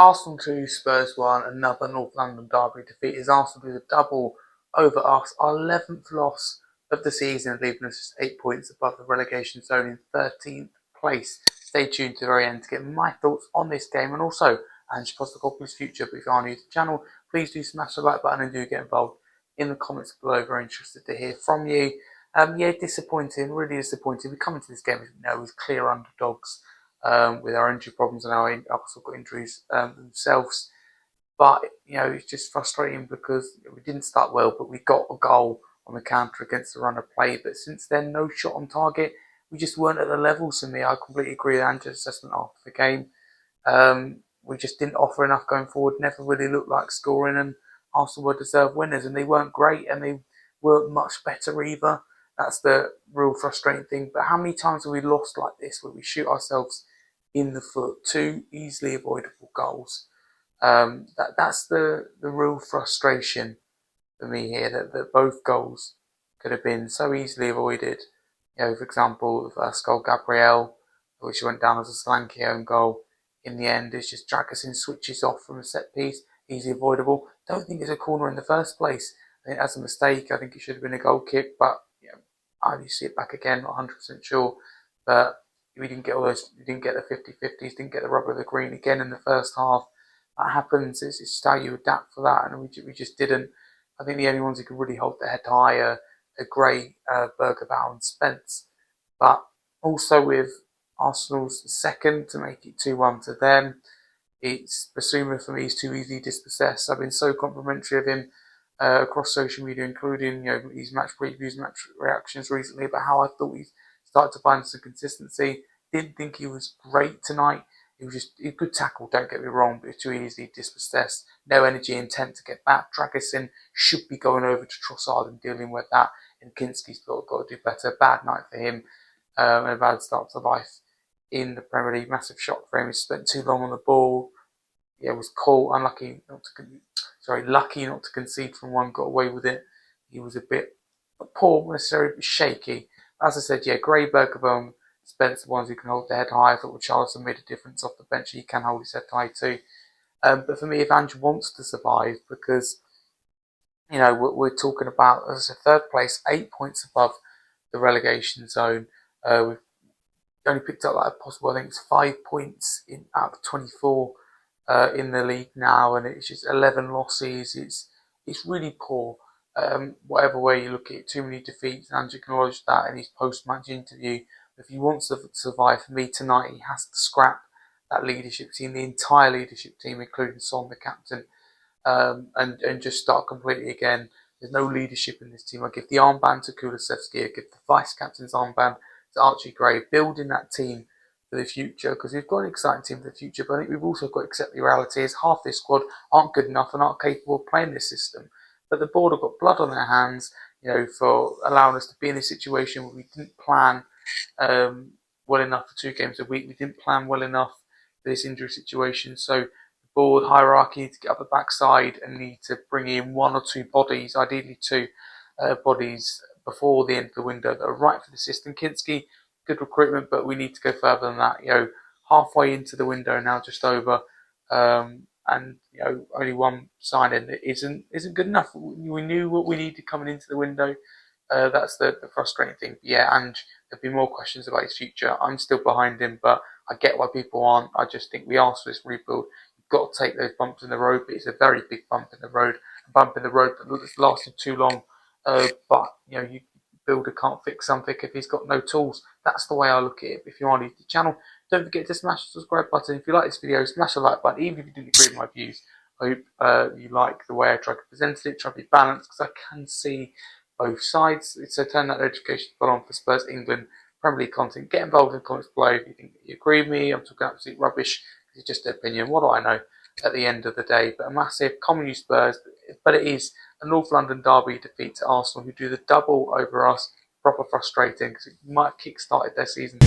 Arsenal 2, Spurs 1, another North London derby defeat as Arsenal do the double over us. Our 11th loss of the season, leaving us just 8 points above the relegation zone in 13th place. Stay tuned to the very end to get my thoughts on this game and also Ange Postecoglou's future. But if you are new to the channel, please do smash the like button and do get involved in the comments below. Very interested to hear from you. Disappointing, really disappointing. We come into this game as clear underdogs. With our injury problems and our also got injuries themselves. But, it's just frustrating because we didn't start well, but we got a goal on the counter against the run of play. But since then, no shot on target. We just weren't at the levels for me. I completely agree with Andrew's assessment after the game. We just didn't offer enough going forward, never really looked like scoring, and Arsenal were deserved winners, and they weren't great, and they weren't much better either. That's the real frustrating thing. But how many times have we lost like this, where we shoot ourselves in the foot? Two easily avoidable goals. That's the real frustration for me here, that both goals could have been so easily avoided. For example, the first goal, Gabriel, which went down as a Solanke own goal, in the end, it's just Dragusin switches off from a set piece, easily avoidable. Don't think it's a corner in the first place. I think that's a mistake. I think it should have been a goal kick, but I only see it back again, not 100% sure. But we didn't get all those, we didn't get the 50-50s, didn't get the rubber of the green again in the first half. That happens, it's just how you adapt for that, and we just didn't. I think the only ones who could really hold their head high are Gray, Bergerbau and Spence. But also with Arsenal's second to make it 2-1 to them, it's Basuma for me is too easily dispossessed. I've been so complimentary of him across social media, including his match previews, match reactions recently, about how I thought he started to find some consistency. Didn't think he was great tonight. He was just a good tackle, don't get me wrong, but too easily dispossessed. No energy, intent to get back. Dragusin should be going over to Trossard and dealing with that. And Kinski's got to do better. Bad night for him, and a bad start to life in the Premier League. Massive shock for him. He spent too long on the ball. Was caught, lucky not to concede from one, got away with it. He was a bit poor, necessarily, but shaky. As I said, Gray, Bergerbau, Spence, the ones who can hold their head high. I thought Richarlison made a difference off the bench. He can hold his head high too. But for me, if Ange wants to survive, because we're talking about, as a third place, 8 points above the relegation zone. We've only picked up that possible, I think it's 5 points out of 24 in the league now, and it's just 11 losses. It's really poor. Whatever way you look at it, too many defeats, and Ange acknowledged that in his post-match interview. If he wants to survive, for me tonight, he has to scrap that leadership team, the entire leadership team, including Son, the captain, and just start completely again. There's no leadership in this team. I give the armband to Kulusevski, I give the vice-captain's armband to Archie Gray, building that team for the future, because we've got an exciting team for the future, but I think we've also got to accept the reality is half this squad aren't good enough and aren't capable of playing this system. But the board have got blood on their hands, for allowing us to be in this situation where we didn't plan well enough for 2 games a week. We didn't plan well enough for this injury situation. So the board hierarchy need to get up the backside and need to bring in 1 or 2 bodies, ideally 2 bodies, before the end of the window that are right for the system. Kinski, good recruitment, but we need to go further than that. Halfway into the window now, just over, and only 1 signing that isn't good enough. We knew what we needed coming into the window. That's the frustrating thing. And there'll be more questions about his future. I'm still behind him, but I get why people aren't. I just think we asked for this rebuild. You've got to take those bumps in the road, but it's a very big bump in the road. A bump in the road that's lasted too long. But you builder can't fix something if he's got no tools. That's the way I look at it. If you are new to the channel, don't forget to smash the subscribe button. If you like this video, smash the like button. Even if you didn't agree with my views, I hope you like the way I tried to present it, try to be balanced, because I can see both sides. So turn that notification bell on for Spurs England Premier League content. Get involved in the comments below if you think that you agree with me. I'm talking absolute rubbish. It's just an opinion. What do I know at the end of the day? But a massive common you Spurs, but it is a North London derby defeat to Arsenal, who do the double over us. Proper frustrating, because it might have kick-started their season.